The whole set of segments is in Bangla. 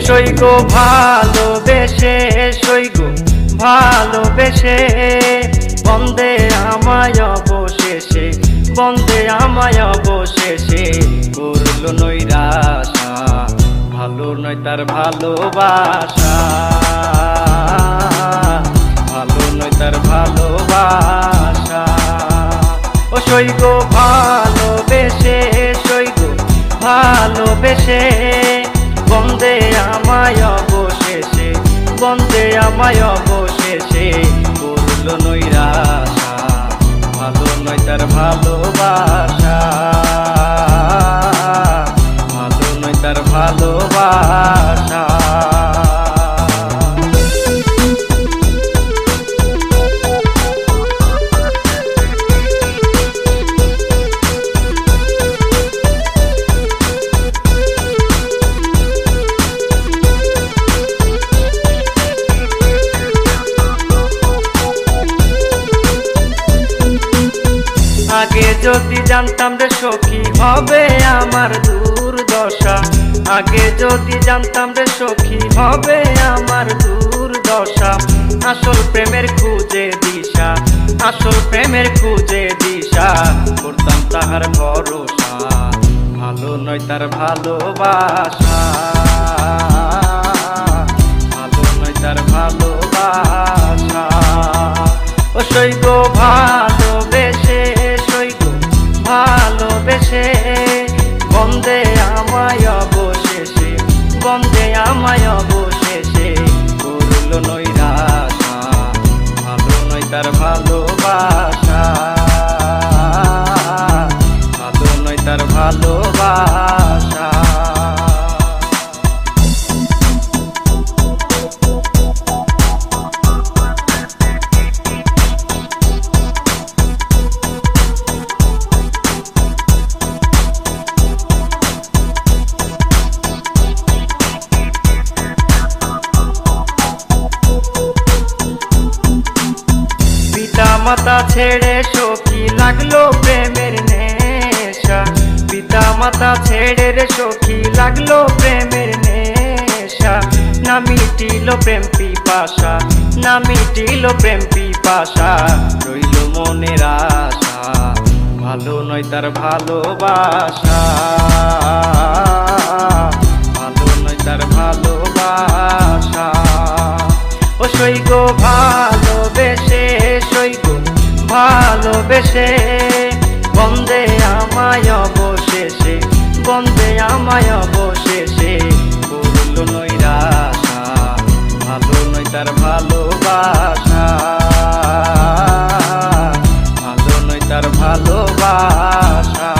সইগো ভালোবেসে, সইগো ভালোবেসে, বন্দে আমায় অবশেষে, বন্দে আমায় অবশেষে করলো নৈরাশা, ভালো নয় তার ভালোবাসা, ভালো নয় তার ভালোবাসা। ও সইগো ভালোবেসে, সইগো ভালোবেসে, বন্দে আমায় অবশেষে, বন্দে আমায় অবশেষে করলো নৈরাশা, ভালো নয় তার ভালোবাসা, ভালো নয় তার ভালোবাসা। আগে যদি জানতাম রে সখী হবে আমার দুর্দশা, আগে যদি জানতাম রে সখী হবে আমার দুর্দশা, আসল প্রেমের খুঁজে দিশা, আসল প্রেমের খুঁজে দিশা করতাম তাহার ভরসা, ভালো নয় তার ভালোবাসা, ভালো নয় তার ভালোবাসা। ও সইগো ভালোবেসে, সইগো ভালোবেসে, বন্দে আমায় অবশেষে, বন্দে আমায় অবশেষে করলো নৈরাশা, ভালো নয় তার ভালোবাসা, ভালো নয় তার ভালোবাসা। মাতা ছেড়ে সখী লাগলো প্রেমের নেশা, পিতা মাতা ছেড়ে রে সখী লাগলো প্রেমের নেশা, না মিটিল প্রেম পিপাসা, না মিটিল প্রেম পিপাসা, রইল মনের আশা, ভালো নয় তার ভালোবাসা, ভালো নয় তার ভালোবাসা। ও সইগো ভালোবেসে, সইগো ভালোবেসে, বন্দে আমায় অবশেষে, বন্দে আমায় অবশেষে করলো নৈরাশা, ভালো নয় তার ভালোবাসা, ভালো নয় তার ভালোবাসা।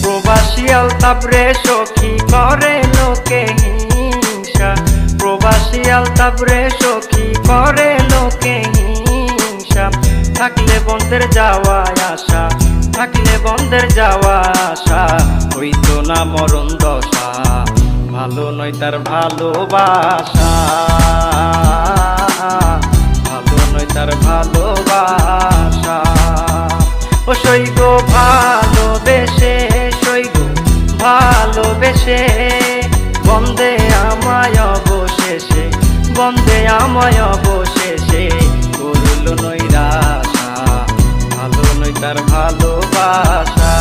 প্রবাসী আলতাপ রে সখী করে লোকে হিংসা, প্রবাসী আলতাপ রে সখী করে লোকে হিংসা, থাকলে বন্ধের যাওয়া আসা, থাকলে বন্ধের যাওয়া আসা হইতো না মরণ দশা, ভালো নয় তার ভালোবাসা, ভালো নয় তার ভালোবাসা। ও সইগো ভালোবেসে, সইগো ভালোবেসে, বন্দে আমায় অবশেষে, বন্দে আমায় অবশেষে করলো নৈরাশা, ভালো নয় তার ভালোবাসা,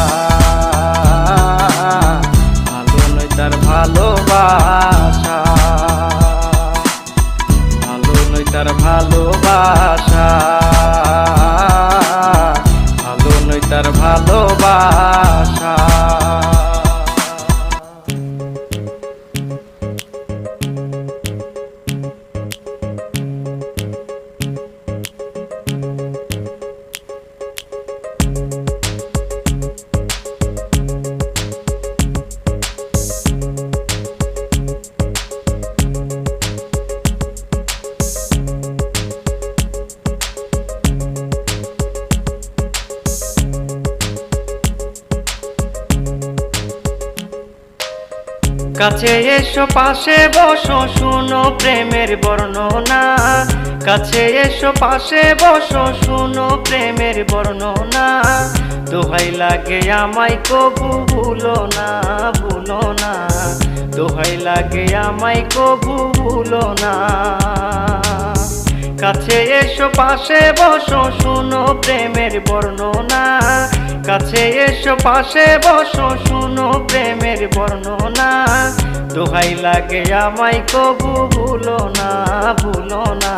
ভালো নয় তার ভালোবাসা, ভালো নয় তার ভালোবাসা, ভালো নয় তার ভালোবাসা। কাছে এসো পাশে বসো শুনো প্রেমের বর্ণনা, কাছে এসো পাশে বসো শুনো প্রেমের বর্ণনা। দোহাই লাগে আমায় কবু ভুলো না, ভুলো না, দোহাই লাগে আমায় কবু ভুলো না। কাছে এসো পাশে বসো শুনো প্রেমের বর্ণনা, কাছে এসো পাশে বসো শুনো প্রেমের বর্ণনা। দোহাই লাগে আমায় কবু ভুলো না, ভুলো না,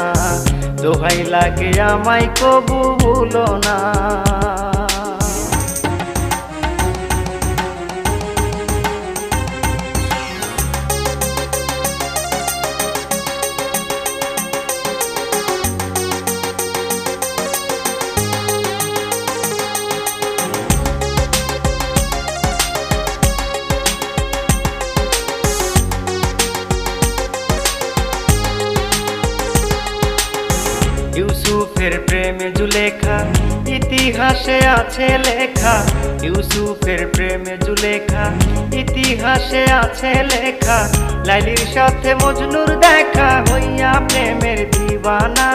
দোহাই লাগে আমায় কবু ভুলো না। ইউসুফের প্রেমে জুলেখা ইতিহাসে আছে লেখা, ইউসুফের প্রেমে জুলেখা ইতিহাসে আছে লেখা। লাইলির সাথে মজনুর দেখা হইয়া প্রেমের দিবানা,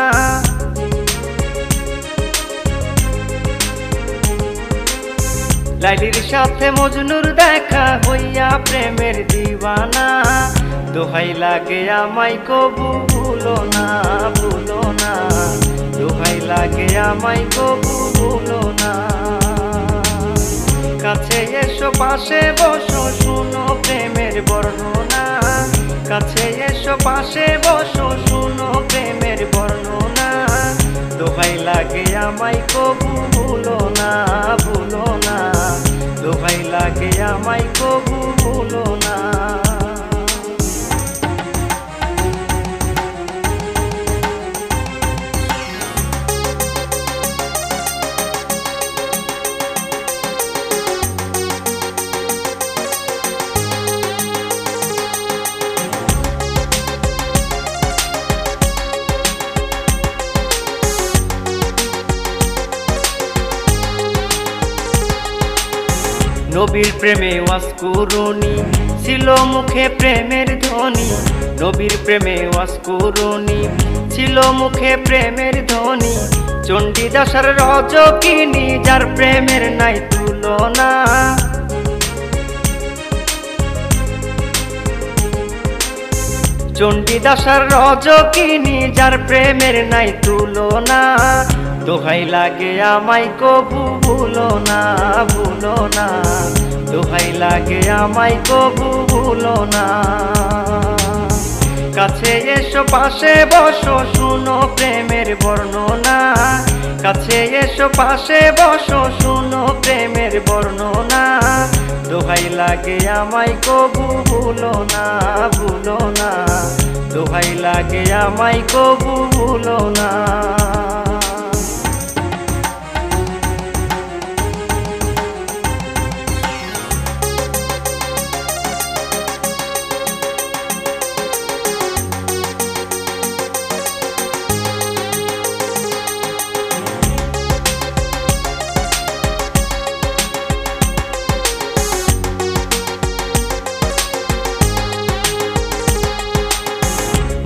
লাইলির সাথে মজনুর দেখা হইয়া প্রেমের দিবানা। দোহাই লাগে আমায় কবু ভুলো না, ভুলো না, দোহাই লাগে আমায় কবু ভুলো না। কাছে এসো পাশে বসো শুনো প্রেমের বর্ণনা, কাছে এসো পাশে বসো শুনো প্রেমের বর্ণনা। দোহাই লাগে আমায় কবু ভুলো না, ভুলো না, দোহাই লাগে আমায় কবু ভুলো না। নবীর প্রেমে ওয়াজ কুরুনি ছিল মুখে প্রেমের ধ্বনি, নবীর প্রেমে ওয়াজ কুরুনি ছিল মুখে প্রেমের ধ্বনি। চণ্ডীদাসের রজকিনী যার প্রেমের নাই তুলনা, চণ্ডীদাসের রজকিনী যার প্রেমের নাই তুলনা। দোহাই লাগে আমায় কবু ভুলো না, ভুলো না, দোহাই লাগে আমায় কবু ভুলো না। কাছে এসো পাশে বসো শুনো প্রেমের বর্ণনা, কাছে এসো পাশে বসো শুনো প্রেমের বর্ণনা। দোহাই লাগে আমায় কবু ভুলো না, ভুলো না, দোহাই লাগে আমায় কবু ভুলো না।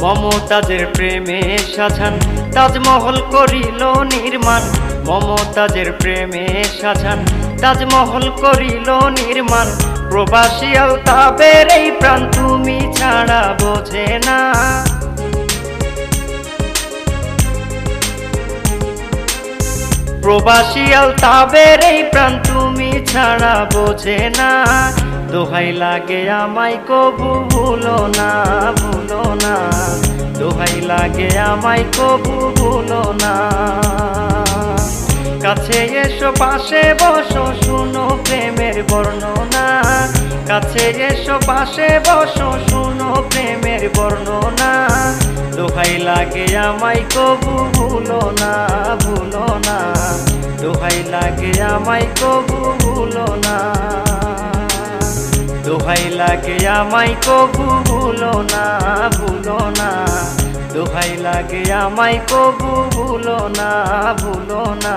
মমতাজের প্রেমে শাহজাহান তাজমহল করিল নির্মাণ, মমতাজের প্রেমে শাহজাহান তাজমহল করিল নির্মাণ। প্রবাসী আলতাবের এই প্রাণ তুমি ছাড়া বোঝে না, প্রবাসী আলতাবের এই প্রাণ তুমি ছাড়া বোঝে না। দোহাই লাগে আমায় কবু ভুলো না, ভুলো না, দোহাই লাগে আমায় কবু ভুলো না। কাছে এসো পাশে বসো শুনো প্রেমের বর্ণনা, কাছে এসো পাশে বসো শুনো প্রেমের বর্ণনা। দোহাই লাগে আমায় কবু ভুলো না, ভুলো না, দোহাই লাগে আমায় কবু ভুলো না। দোহাই লাগে আমায় কবু ভুলো না, ভুলো না, দোহাই লাগে আমায় কবু ভুলো না, ভুলো না,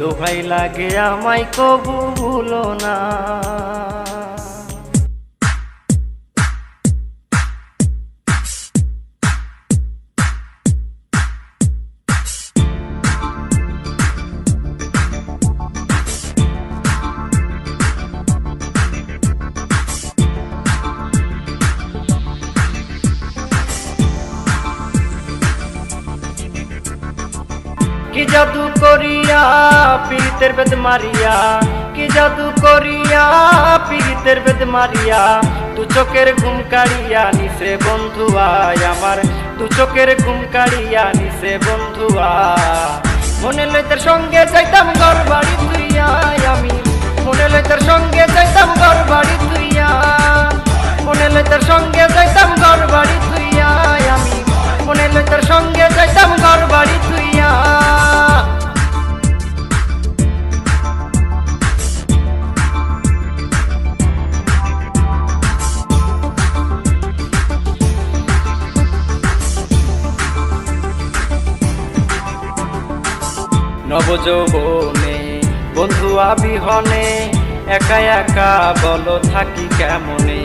দোহাই লাগে আমায় কবু ভুলো না। করিয়া পীড়িতের বেদ মারিয়া, কি জাদু করিয়া পীড়িতের বেদ মারিয়া, দু চোখের ঘুম কাড়িয়া নিছে বন্ধু আয় আমার, দু চোখের ঘুম কাড়িয়া নিছে বন্ধু আয়। মনে লইতার সঙ্গে যাইতাম ঘর বাড়ি তুইয়া আমি, মনে লইতার সঙ্গে যাইতাম ঘর বাড়ি তুইয়া, মনে লইতার সঙ্গে যাইতাম ঘর বাড়ি তুইয়া আমি, মনে লইতার সঙ্গে যাইতাম ঘর বাড়ি তুইয়া। নবযৌবনে বন্ধু আবিহনে, একা একা বলো থাকি কেমনে।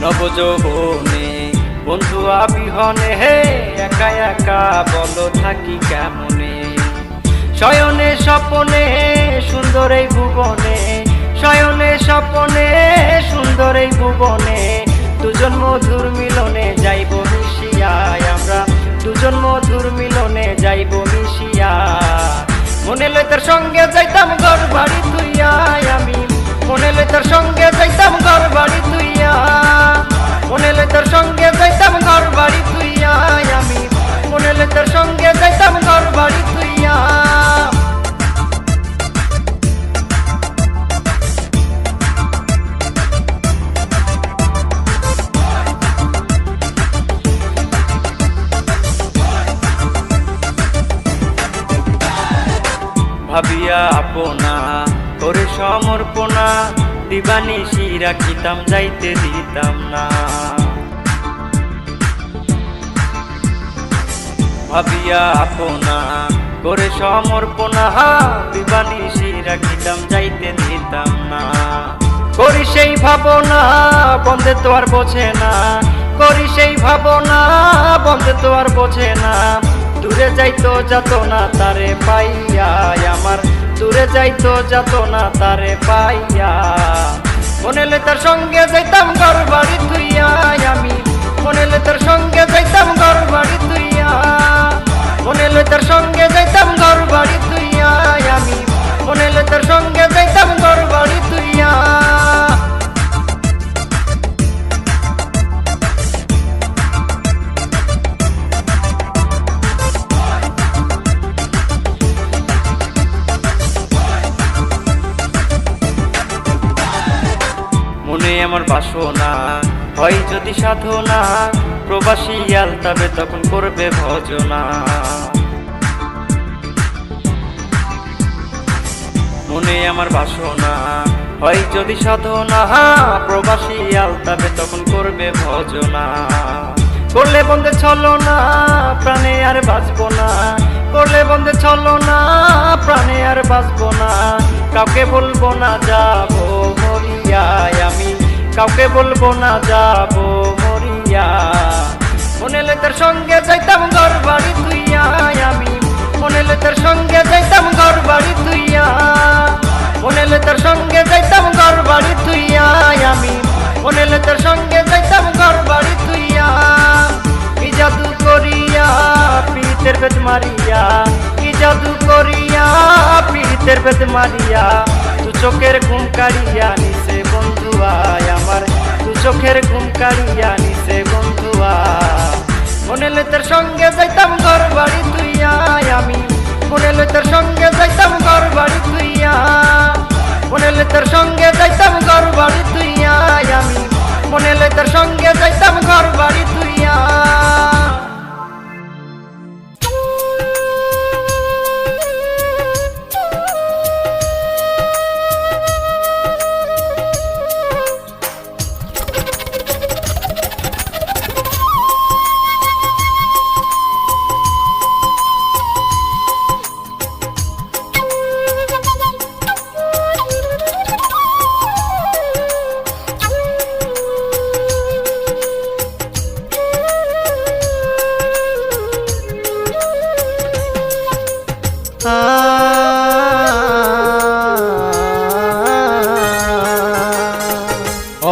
নবযৌবনে বন্ধু আবিহনে, হে একা একা বলো থাকি কেমনে। শয়নে স্বপনে সুন্দর এই ভুবনে, শয়নে স্বপনে সুন্দর এই ভুবনে, দুজন মধুর মিলনে যাইব মিশিয়া আমরা, দুজন মধুর মিলনে যাইব মিশিয়া। মনে লইতার সঙ্গে যাইতাম ঘর বাড়ি তুইয়া আমি, মনে লইতার সঙ্গে যাইতাম ঘর বাড়ি তুইয়া, মনে লইতার সঙ্গে যাইতাম ঘর বাড়ি তুইয়া আমি, মনে লইতার সঙ্গে যাইতাম ঘর বাড়ি তুইয়া। ভাবিয়া আপনা করে সমর্পণা, দিবানিশি রাখিতাম যাইতে দিতাম না। ভাবিয়া আপনা করে সমর্পণা, দিবানিশি রাখিতাম যাইতে দিতাম না। করি সেই ভাবনা বন্ধে তো আর বোঝে না, করি সেই ভাবনা বন্ধে তো আর বোঝে না, দূরে যাইতো যাত না তারে পাইয়া আমার, দূরে যাইতো যাত না তারে পাইয়া। মনে লইতার সঙ্গে যাইতাম ঘর বাড়ি তুইয়া আমি, মনে লইতার সঙ্গে যাইতাম ঘর বাড়ি তুইয়া, মনে লইতার সঙ্গে যাইতাম ঘর বাড়ি তুইয়া আমি, মনে লইতার সঙ্গে যাইতাম ঘর বাড়ি তুইয়া। মনে আমার বাসনা হয় যদি সাধনা, প্রবাসী আলতাবে তখন করবে ভজনা। মনে আমার বাসনা হয় যদি সাধনা, প্রবাসী আলতাবে তখন করবে ভজনা। করলে বন্ধে ছলো না প্রাণে আর বাঁচবো না, করলে বন্ধে ছলো না প্রাণে আর বাঁচবো না। কাউকে বলবো না যাবো মরিয়া আমি, কাউকে বলবো না যাবো মরিয়া। মনে লইতার সঙ্গে যাইতাম ঘর বাড়ি তুইয়া আমি, মনে লইতার সঙ্গে যাইতাম ঘর বাড়ি তুইয়া, মনে লইতার সঙ্গে যাইতাম ঘর বাড়ি তুইয়া আমি, মনে লইতার সঙ্গে যাইতাম ঘর বাড়ি তুইয়া। কি জাদু করিয়া পীড়িতের বেদ মারিয়া, কি জাদু করিয়া পীড়িতের বেদ মারিয়া, দু চোখের ঘুম কাড়িয়া নিছে বন্ধু আয় আমার, দু চোখের ঘুম কাড়িয়া নিছে বন্ধু আয়। মনে লইতার সঙ্গে যাইতাম ঘর বাড়ি তুইয়া আমি, মনে লইতার সঙ্গে যাইতাম ঘর বাড়ি তুইয়া, মনে লইতার সঙ্গে যাইতাম ঘর বাড়ি তুইয়া আমি, মনে লইতার সঙ্গে যাইতাম ঘর বাড়ি তুইয়া।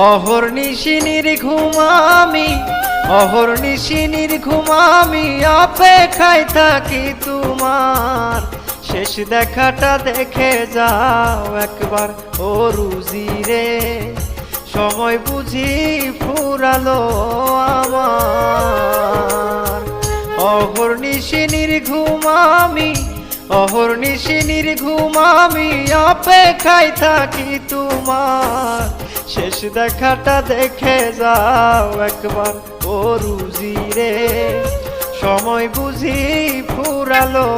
অহর্নিশি নির্ঘুম আমি অহর্নিশি নির্ঘুম আমি অপেক্ষায় থাকি তোমার, শেষ দেখাটা দেখে যাও একবার ও রুজি রে, সময় বুঝি ফুরালো আমার। অহর্নিশি নির্ঘুম আমি, অহর্নিশি নির্ঘুম আমি অপেক্ষায় থাকি তোমার, শেষ দেখাটা দেখে যাও একবার ও রুজি রে, সময় বুঝি ফুরালো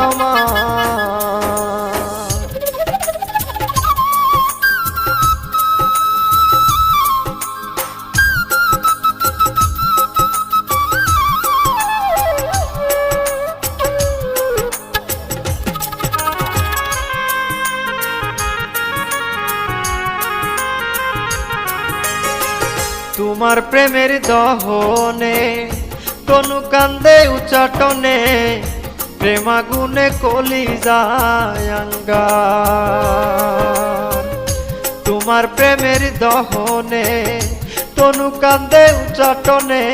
আমার। তোমার প্রেমের দহনে তনু কান্দে উচাটনে, প্রেমাগুনে কলি যায় আঙ্গার। তোমার প্রেমের দহনে তনু কান্দে উচাটনে,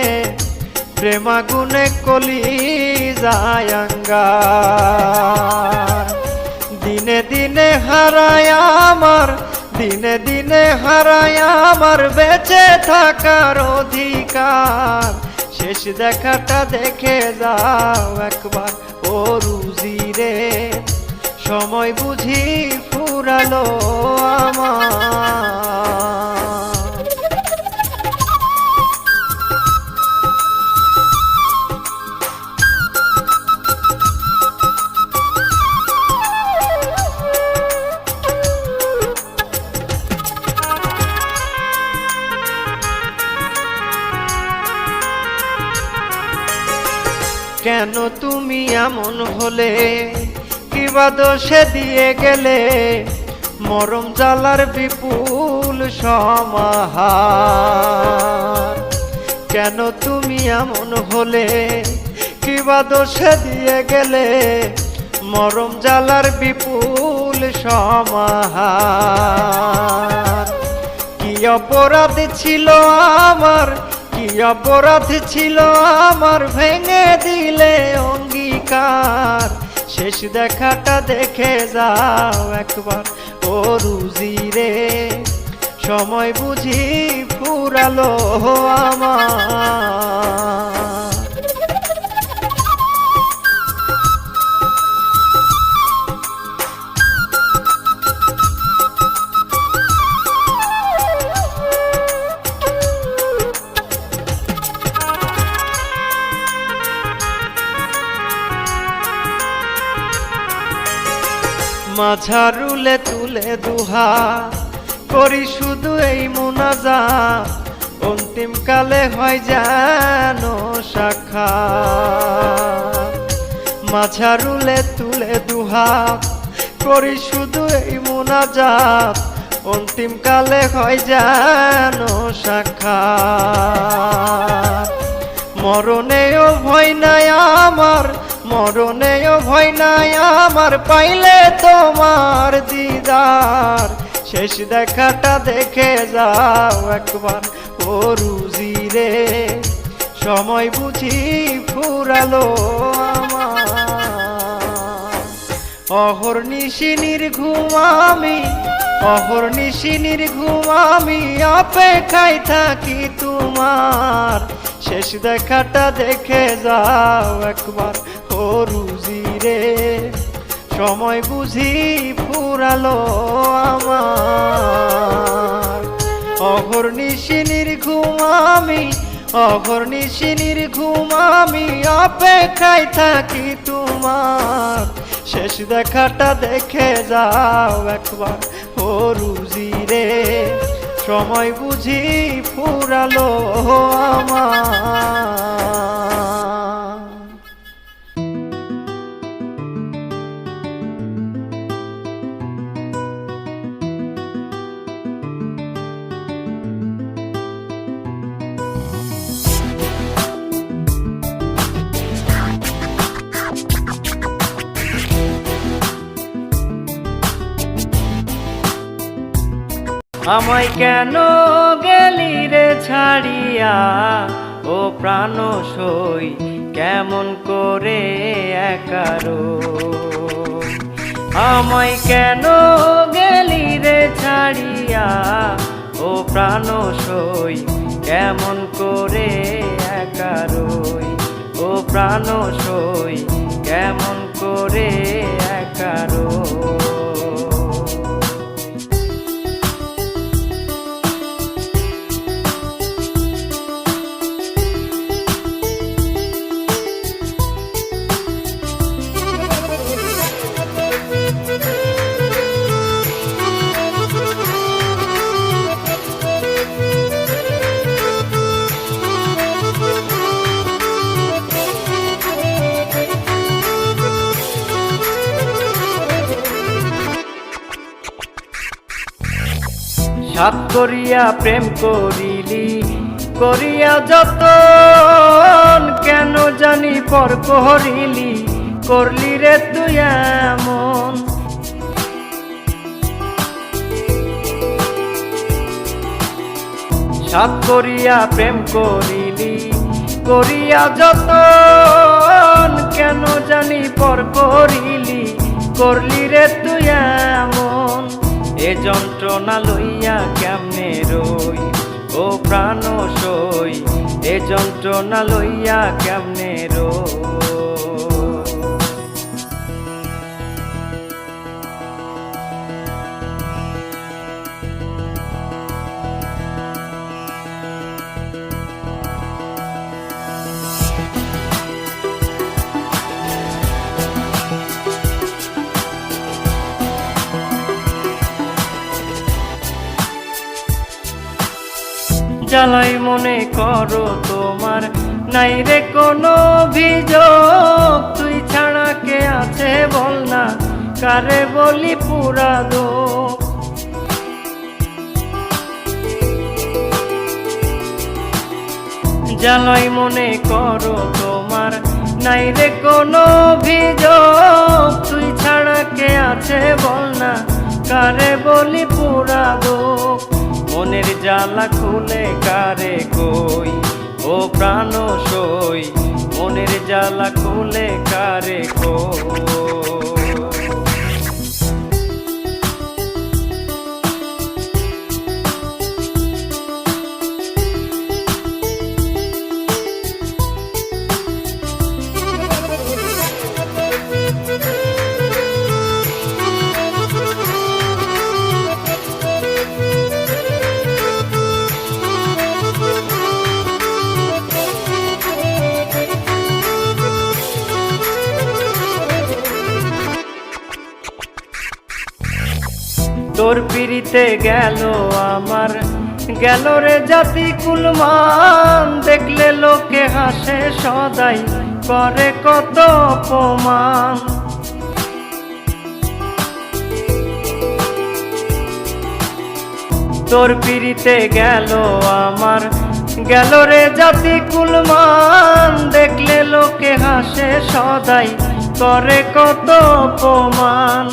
প্রেমাগুনে কলি যায় আঙ্গার। দিনে দিনে হারায় আমার, দিনে দিনে হারায় আমার বেঁচে থাকার অধিকার, শেষ দেখাটা দেখে যাও একবার ও রুজি রে, সময় বুঝি ফুরালো আমার। কেন তুমি এমন হলে, কিবা দোষে দিয়ে গেলে, মরম জ্বালার বিপুল সমাহার। কেন তুমি এমন হলে, কিবা দোষে দিয়ে গেলে, মরম জ্বালার বিপুল সমাহার। কি অপরাধ ছিল আমার, কি অপরাধ ছিল আমার, ভেঙে দিলে অঙ্গীকার, শেষ দেখাটা দেখে যাও একবার ও রুজি রে, সময় বুঝি ফুরালো আমার। মাঝারুলে তুলে দুহা করি শুধু এই মুনাজাত, অন্তিম কালে হয় যেন সাক্ষাৎ। মাঝারুলে তুলে দুহা করি শুধু এই মুনাজাত, অন্তিম কালে হয় যেন সাক্ষাৎ। মরণেও ভয় নাই আমার, মরণেও ভয় নাই আমার, পাইলে তোমার দিদার, শেষ দেখাটা দেখে যাও একবার ও রুজি রে, সময় বুঝি ফুরালো আমার। অহর্নিশি নির্ঘুম আমি, অহর্নিশি নির্ঘুম আমি অপেক্ষায় থাকি তোমার, শেষ দেখাটা দেখে যাও একবার ও রুজি রে, সময় বুঝি ফুরালো আমার। অহর্নিশি নির্ঘুম আমি, অহর্নিশি নির্ঘুম আমি অপেক্ষায় থাকি তোমার, শেষ দেখাটা দেখে যাও একবার ও রুজি রে, সময় বুঝি ফুরালো আমার। আমায় কেন গেলি রে ছাড়িয়া, ও প্রাণ সই কেমন করে একা রই। আমায় কেন গেলি রে ছাড়িয়া, ও প্রাণ সই কেমন করে একা রই। ও প্রাণ সই কেমন করে একা রই। সাত করিয়া প্রেম করিলি, করিয়া যতন কেন জানি পর করিলি, করলি রে তুই এমন। সাত করিয়া প্রেম করিলি, করিয়া যতন কেন জানি পর করিলি, করলি রে তুই এমন। এ যন্ত্রণা লইয়া কেমনে রই, ও প্রাণ সই এ যন্ত্রণা লইয়া কেমনে রই। জ্বালাই মনে করো তোমার নাই রে কোনো অভিযোগ, তুই ছাড়া কে আছে বল না, কারে বলি পুরা দোষ। জ্বালাই মনে করো তোমার নাই রে কোনো অভিযোগ, তুই ছাড়া কে আছে বল না, কারে বলি পুরা দোষ। মনের জ্বালা খুলে কারে কই, ও প্রাণ সই মনের জ্বালা খুলে কারে কই। তোর পিড়িতে গেল আমার, গেল রে জাতি কুলমান, দেখলে লোকে হাসে সদাই করে কত অপমান। তোর পিড়িতে গেল আমার, গেল রে জাতি কুলমান, দেখলে লোকে হাসে সদাই করে কত অপমান।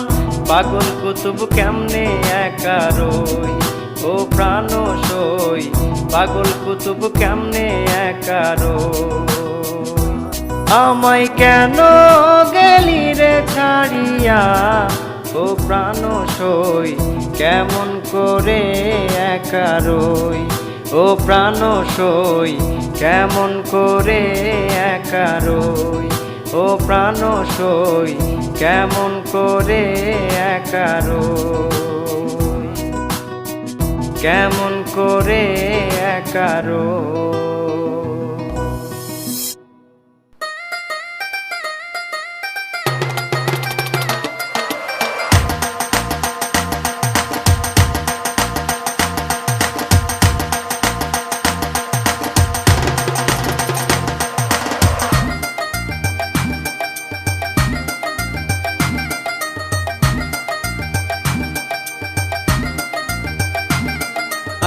পাগল কুতুব কেমনে একা রই, ও প্রাণ সই পাগল কুতুব কেমনে একা রই। আমায় কেন গেলি রে ছাড়িয়া, ও প্রাণ সই কেমন করে একা রই। ও প্রাণ সই কেমন করে একা রই। ও প্রাণ সই কেমন করে একা রই, কেমন করে একা রই।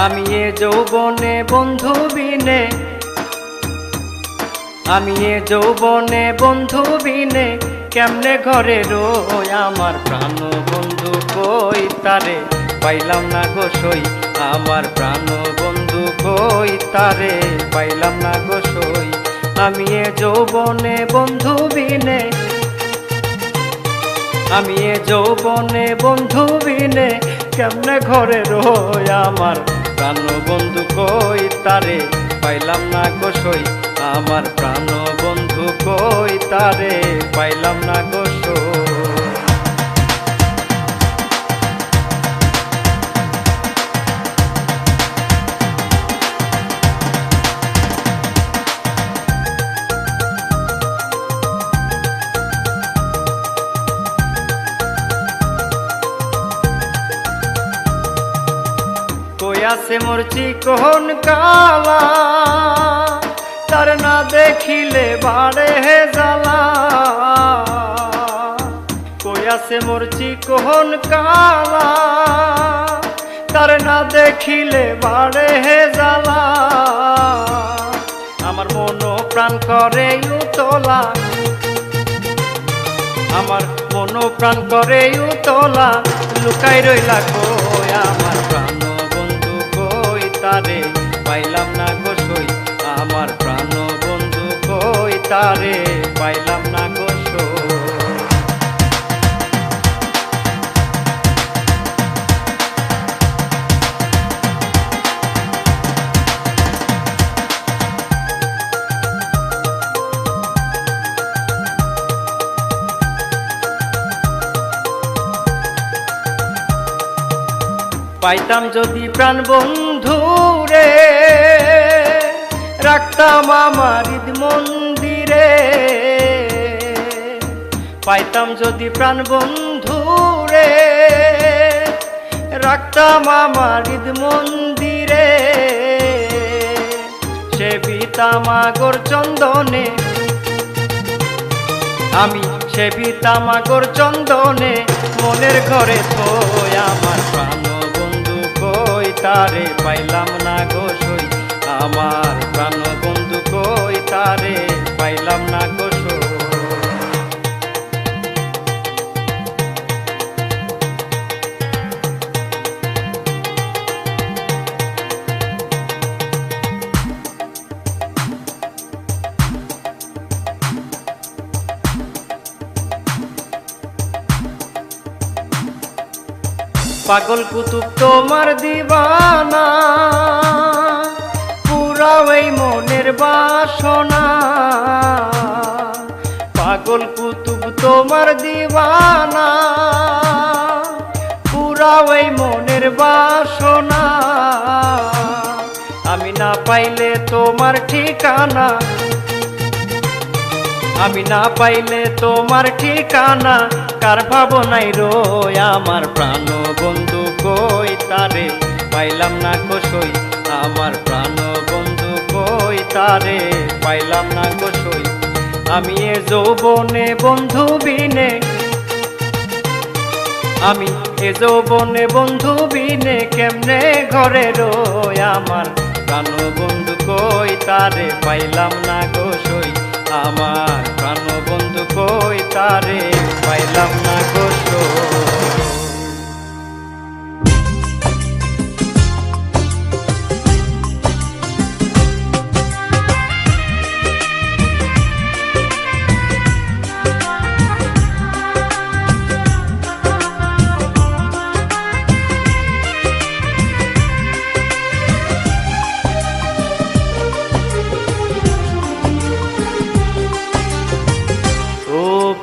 আমি এ যৌবনে বন্ধু বিনে, আমি এ যৌবনে বন্ধু বিনে কেমনে ঘরে রই। আমার প্রাণ বন্ধু কই তারে পাইলাম না গো সই। আমার প্রাণ বন্ধু কই তারে পাইলাম না গো সই। আমি এ যৌবনে বন্ধু বিনে, আমি এ যৌবনে বন্ধু বিনে কেমনে ঘরে রই। আমার প্রাণ বন্ধু কই তারে পাইলাম না গো সই, আমার প্রাণ বন্ধু কই তারে পাইলাম না গো সই। আছে মোর চিকন কালা, তার না দেখিলে বাড়ে হে জ্বালা। কই আছে মোর চিকন কালা, তার না দেখিলে বাড়ে হে জ্বালা। আমার মন প্রাণ করে উতলা, আমার মন প্রাণ করে উতলা, লুকাই রইলা কই আমার প্রাণ তারে পাইলাম না গো সই, আমার প্রাণ বন্ধু কই তারে পাইলাম না গো সই। পাইতাম যদি প্রাণ বন্ধু রে, রাখতাম আমার হৃদ মন্দিরে। পাইতাম যদি প্রাণ বন্ধু রে, রাখতাম আমার হৃদ মন্দিরে। সেবিতাম আগর চন্দনে, আমি সেবিতাম আগর চন্দনে, মনের ঘরে থই আমার প্রাণ তারে পাইলাম না গো সই, আমার প্রাণ বন্ধু কই তারে পাইলাম না গো সই। পাগল কুতুব তোমার দিবানা, পুরাও এই মনের বাসনা। পাগল কুতুব তোমার দিবানা, পুরাও এই মনের বাসনা। আমি না পাইলে তোমার ঠিকানা, আমি না পাইলে তোমার ঠিকানা, কার ভাবনাই রই আমার প্রাণ বন্ধু কই তারে পাইলাম না গো সই, আমার প্রাণ বন্ধু কই তারে পাইলাম না গো সই। আমি এ যৌবনে বন্ধু বিনে, আমি এ যৌবনে বন্ধু বিনে কেমনে ঘরে রই। আমার প্রাণ বন্ধু কই তারে পাইলাম না গো সই, আমার প্রাণ বন্ধু কই তারে পাইলাম না গো সই।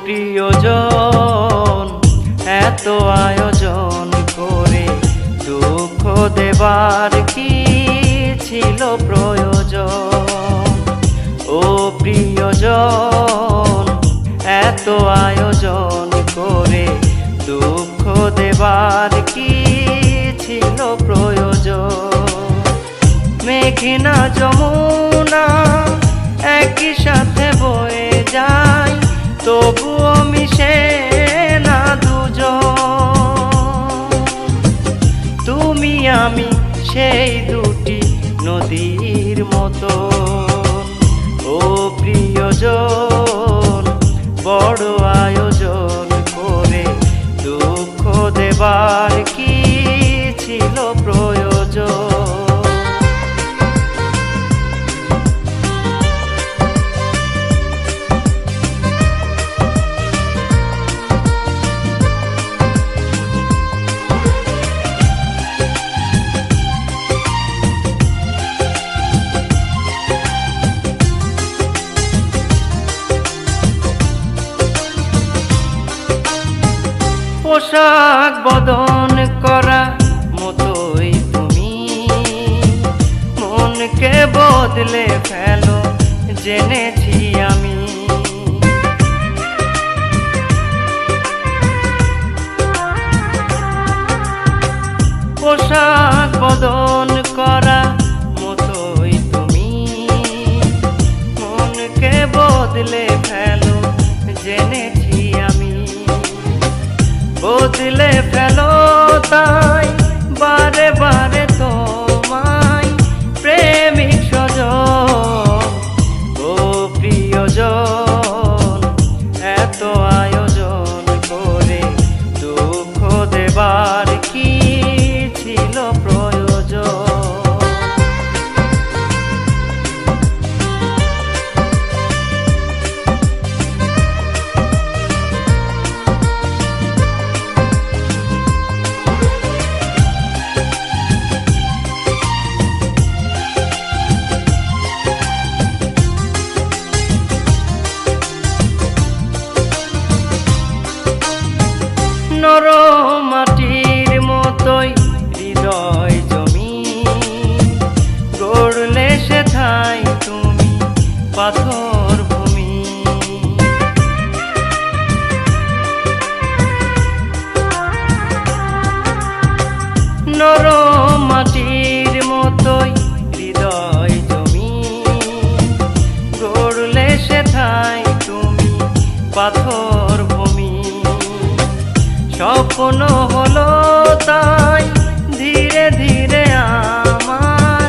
প্রিয়জন এত আয়োজন করে দুঃখ দেবার কি ছিল প্রয়োজন? ও প্রিয়জন এত আয়োজন করে দুঃখ দেবার কি ছিল প্রয়োজন? মেঘনা যমুনা একই সাথে বয়ে যায়, তবুও মিশে না দুজন। তুমি আমি সেই দুটি নদীর মতো। ও প্রিয়জন বড় আয়োজন করে দুঃখ দেবার কি ছিল প্রয়োজন? পোশাক বদন করা মতোই তুমি মনকে বদলে ফেলো জেনেছি আমি। পোশাক বদন করা মতোই তুমি মনকে বদলে ফেলো জেনেছি আমি। বদলে ফেলো তাই বারে বারে তোমায় প্রেমিক সজন ও প্রিয়জন, এত আয়োজন করে দুঃখ দেবার কি ছিল প্রয়োজন? নরম মাটির মতোই হৃদয় জমি গড়লে সেথায় তুমি পাথর ভূমি। নরম মাটির মতোই হৃদয় জমি গড়লে সেথায় তুমি পাথর ভূমি। স্বপ্ন হলো তাই ধীরে ধীরে আমার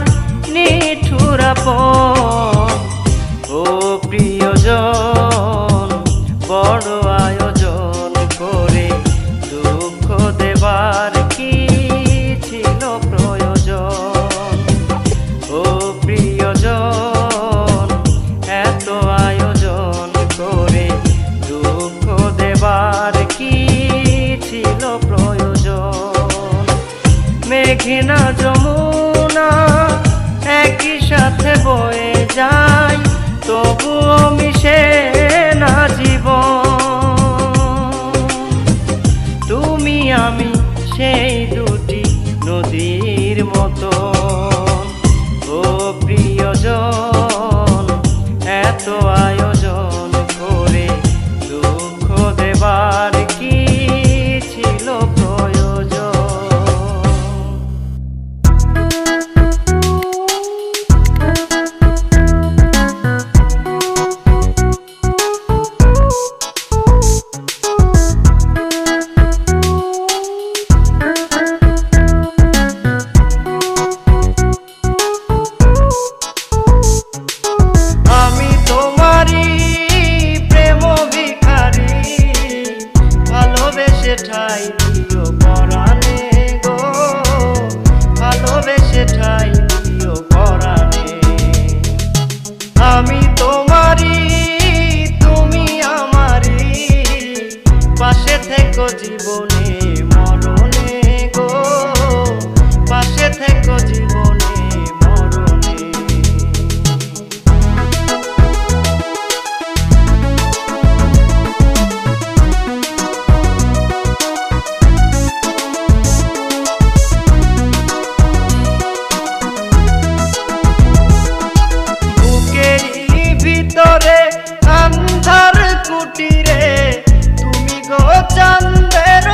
নিঠুর আপন ও প্রিয়জন, বড় আয়োজন করে দুঃখ দেবার কি ছিল প্রয়োজন? ও প্রিয়জন, এত আয়োজন করে দুঃখ দেবার কি ছিল প্রয়োজন? মেঘনা যমুনা একই সাথে বয়ে যায় তবুও মিশে না জীবন। তুমি আমি সেই দুটি নদীর মতো ও প্রিয়জন, এত আয়োজন করে দুঃখ দেবার কি ছিল প্রয়োজন? আমি তোমারই প্রেম ভিখারি, ভালোবেসে ঠাই দিও পরাণে গো, ভালোবেসে ঠাই দিও পরাণে। আমি তোমারই তুমি আমারই, পাশে থেকো জীবনে মরণে গো, পাশে থেকো জীবনে মরণে। ভিতরে আন্ধার কুটিরে তুমি গো চাঁদের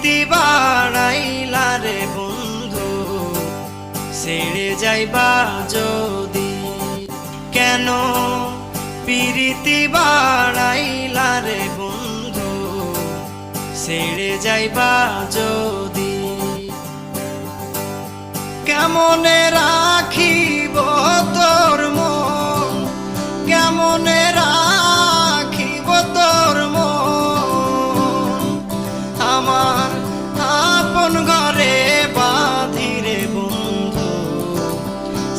পিরিতি বাড়াইলা রে বন্ধু ছেড়ে যাইবা যদি কেন পিরিতি বাড়াইলা রে বন্ধু ছেড়ে যাইবা যদি কেমনে রাখিব তোর মন কেমনে রাখিব তোর মন আমার আপন ঘরে বাঁধিরে বন্ধু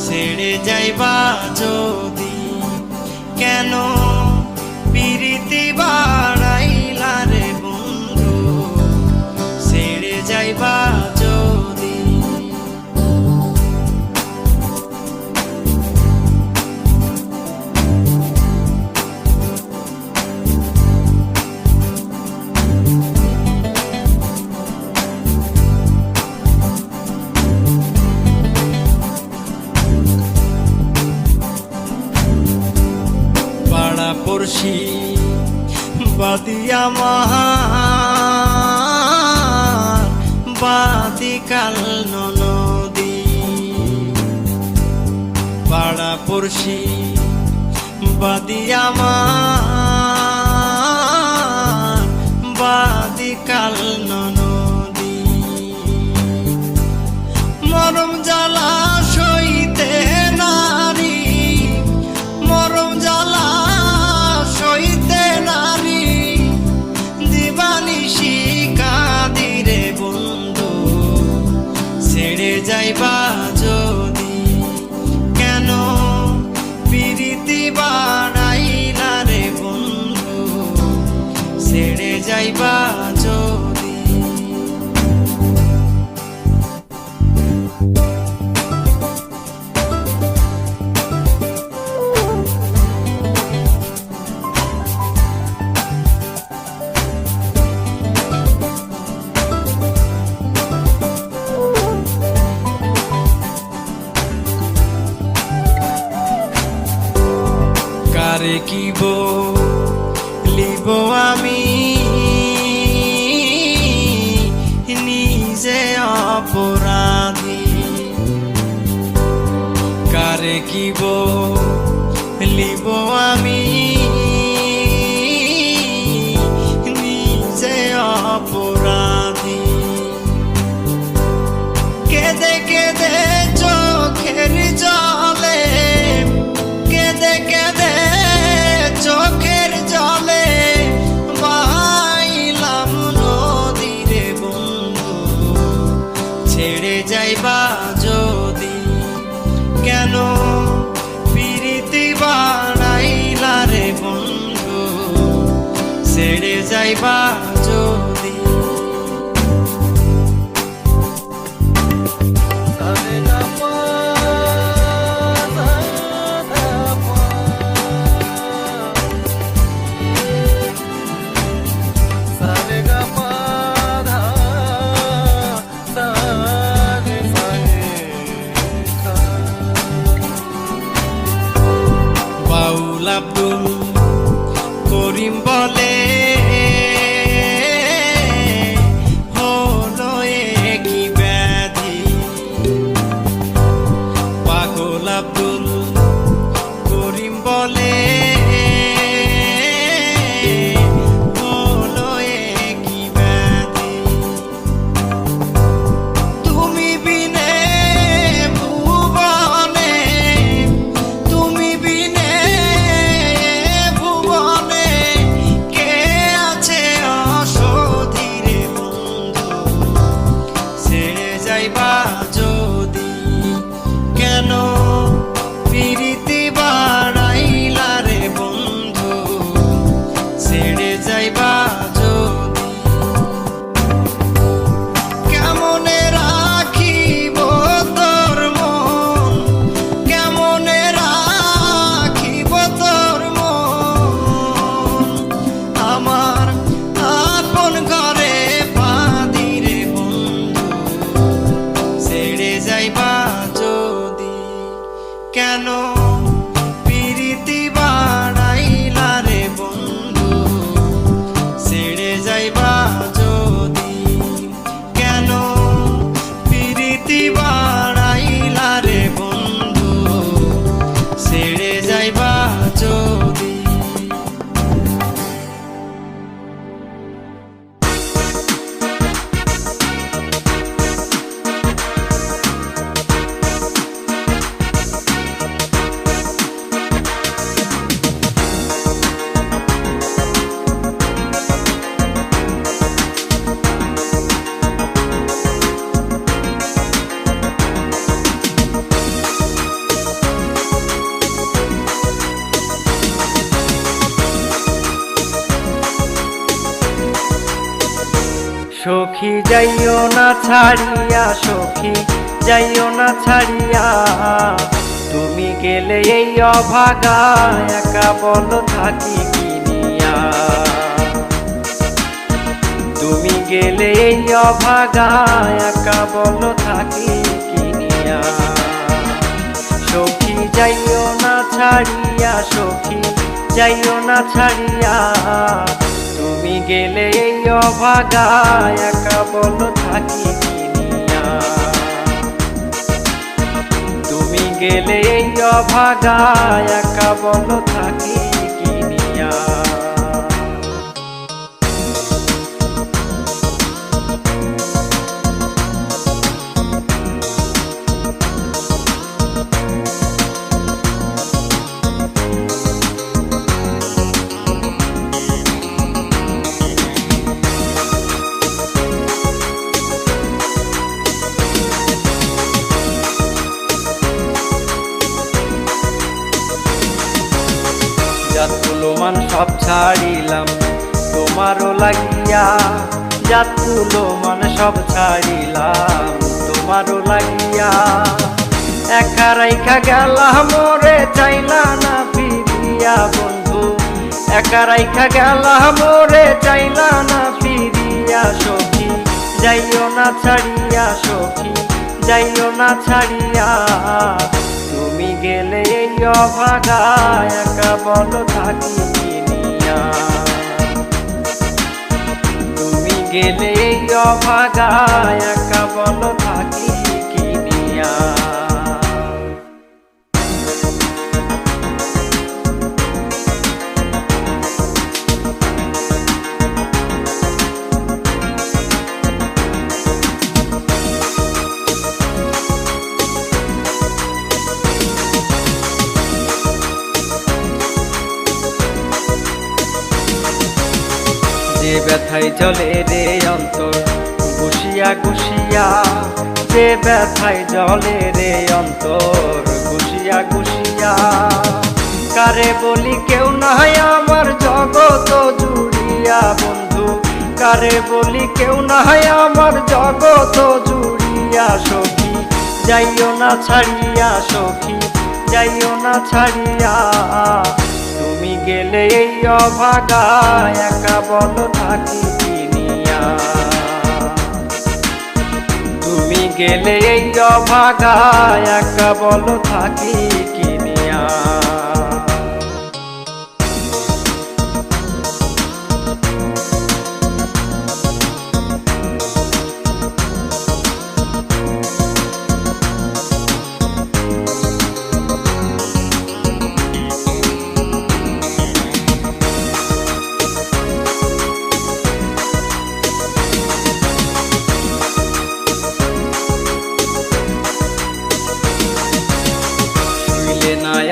ছেড়ে যাইবা যদি কেন পিরিতি বাড়াইলা রে বন্ধু ছেড়ে যাইবা যদি পড়শি বাদিয়া আমার বাদি কাল নদী পাড়া পড়শি বাদিয়া আমার বাদি কাল নদী মরম জ্বালা সইতে নারী মরম জ্বালা সইতে নারী দিবানিশি কাঁদিরে বন্ধু ছেড়ে যাইবা যদি কেন পিরিতি বাড়াইলা রে বন্ধু ছেড়ে যাইবা যদি কারে কি বলিব আমি নিজে অপরাধী কারে কি বলিব আমি নিজে অপরাধী কেঁদে কেঁদে চোখের জলে কেঁদে কেঁদে চোখের জলে বাহাইলাম নদীরে বন্ধু ছেড়ে যাইবা যদি কেন পিরিতি বাড়াইলা রে বন্ধু ছেড়ে যাইবা যদি আব্দুল করিম বলে হলো কি ব্যাধি পাগল আব্দুল করিম বলে হলো কি ব্যাধি তুমি বিনে ভুবনে তুমি বিনে যদি কেন পিরিতি বাড়াইলা রে বন্ধু ছেড়ে যাইবা যদি কেমনে রাখিব তোর মন কেমনে রাখিব তোর মন আমার আপন ঘরে বাঁধিরে বন্ধু ছেড়ে যাইবা যদি কেন পিরিতি বাড়াইলা রে বন্ধু ছেড়ে যাইবা যদি সখী যাইও না ছাড়িয়া, সখী যাইও না ছাড়িয়া, তুমি গেলে এই অভাগা একা বলো থাকি কিনিয়া। তুমি গেলে এই অভাগা একা বলো থাকি কিনিয়া। সখী যাইও না ছাড়িয়া, সখী যাইও না ছাড়িয়া, তুমি গেলে এই অভাগা একা বলো থাকি কিনিয়া। তুমি গেলে এই অভাগা একা বলো থাকি কিনিয়া। জাতগুলো মান সব ছাড়িলাম তোমারও লাগিয়া, জাতগুলো মান সব ছাড়িলাম তোমারও লাগিয়া। একা রাইখা গেলা মোরে চাইলা না ফিরিয়া বন্ধু, একা রাইখা গেলা মোরে চাইলা না ফিরিয়া। সখী যাইও না ছাড়িয়া, সখী যাইও না ছাড়িয়া, তুমি গেলে এই অভাগা একা বলো থাকি কিনিয়া। তুমি গেলে এই অভাগা একা বলো থাকি কিনিয়া। যে ব্যথায় জ্বলে রে অন্তর গুছিয়া গুছিয়া, যে ব্যথায় জ্বলে রে অন্তর গুছিয়া গুছিয়া। কারে বলি কেউ নাই আমার জগৎ জুড়িয়া বন্ধু, কারে বলি কেউ নাই আমার জগৎ জুড়িয়া। সখী যাইও না ছাড়িয়া, সখী যাইও না ছাড়িয়া, তুমি গেলে এই অভাগা একা বলো থাকি কিনিয়া। তুমি গেলে এই অভাগা একা বলো থাকি কিনিয়া।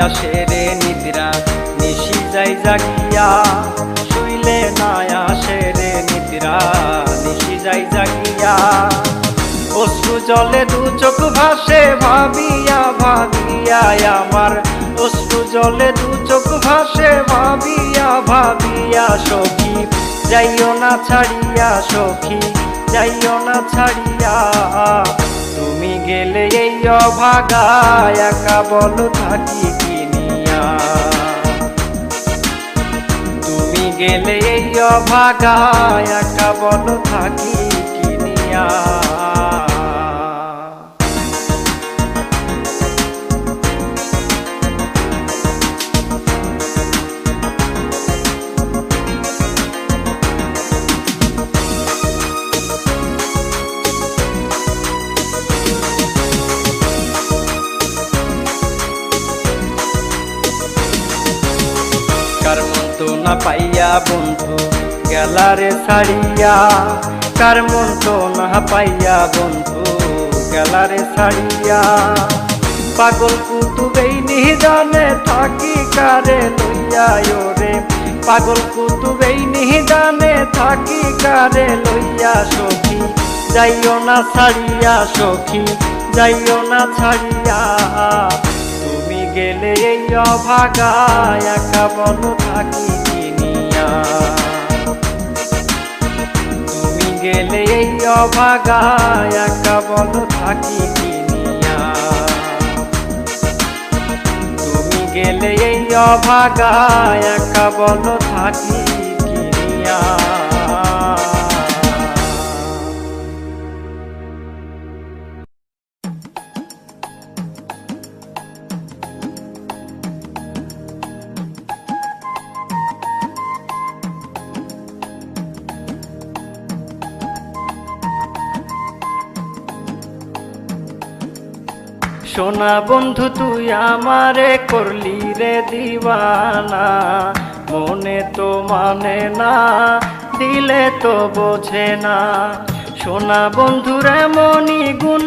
আসে রে নিদ্রা নিশি যাই জাগিয়া, শুইলে না আসে রে নিদ্রা নিশি যাই জাগিয়া। অশ্রু জলে দু চোখ ভাসে ভাবিয়া ভাবিয়া আমার, অশ্রু জলে দু চোখ ভাসে ভাবিয়া ভাবিয়া। সখী যাইও না ছাড়িয়া, সখী যাইও না ছাড়িয়া, তুমি গেলে এই অভাগা একা বলো থাকি কিনিয়া। তুমি গেলে এই অভাগা একা বলো থাকি কিনিয়া। কার মন তো না পাইয়া বন্ধু গেলারে ছাড়িয়া, কার মন তো না পাইয়া বন্ধু গেলারে ছাড়িয়া। পাগল কুতুবেই নিদানে থাকি কারে লইয়া ওরে, পাগল কুতুবেই নিদানে থাকি কারে লইয়া। সখী যাইও না ছাড়িয়া, সখী যাইও না ছাড়িয়া, তুমি গেলে এই অভাগা একা বলো থাকি কিনিয়া। তুমি গেলে এই অভাগায় একা বলো থাকি কিনিয়া, তুমি গেলে এই অভাগায় একা বলো থাকি কিনিয়া। সোনা বন্ধু তুই আমারে করলি রে দিওয়ানা, মনে তো মানে না দিলে তো বোঝে না। সোনা বন্ধুর এমনই গুণ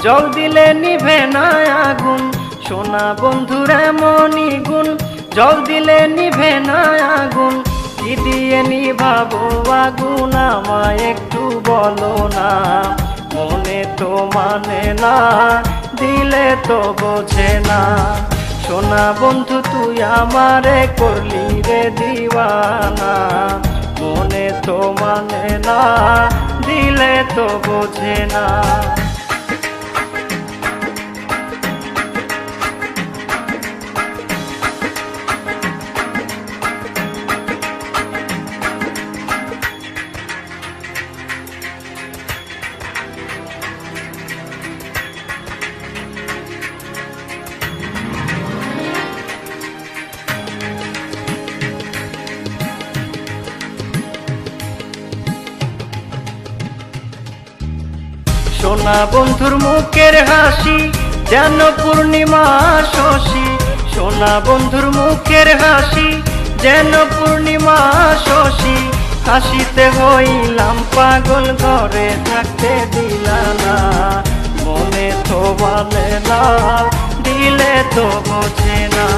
জল দিলে নিভে না আগুন, সোনা বন্ধুর এমনই গুণ জল দিলে নিভে না আগুন। কি দিয়ে নিভাবো আগুন আমায় একটু বলো না, মনে তো মানে না দিলে তো বোঝে না। সোনা বন্ধু তুই আমারে করলি রে দিওয়ানা, মনে তো মানে না দিলে তো বোঝে না। সোনা বন্ধুর মুখের হাসি যেন পূর্ণিমা শশী, সোনা বন্ধুর মুখের হাসি যেন পূর্ণিমা শশী। হাসিতে হইলাম পাগল ঘরে থাকতে দিলা না, মনে তো মানে না দিলে তো বোঝে না।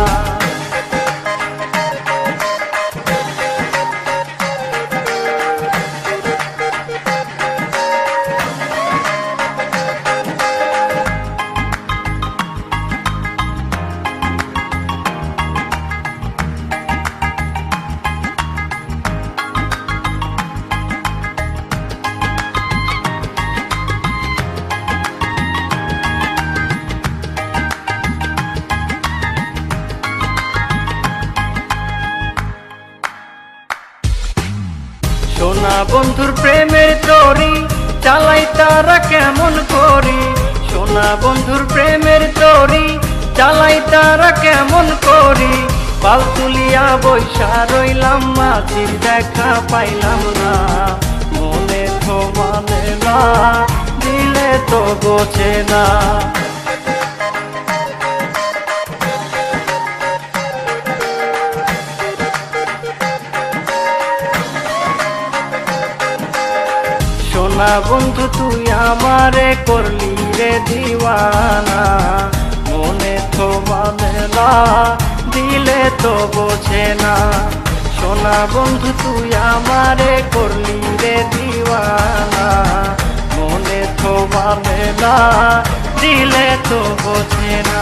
সোনা বন্ধুর প্রেমের তরি চালাই তারা কেমন করি, সোনা বন্ধুর প্রেমের তরি চালাই তারা কেমন করি। পাল তুলিয়া বৈশা রইলাম মাঝির দেখা পাইলাম না, মনে তো মানে না দিলে তো বোঝে না। সোনা বন্ধু তুই আমারে করলি রে দিওয়ানা, মনে তো মানে না দিলে তো বোঝে না। সোনা বন্ধু তুই আমারে করলি রে দিওয়ানা, মনে তো মানে না দিলে তো বোঝে না।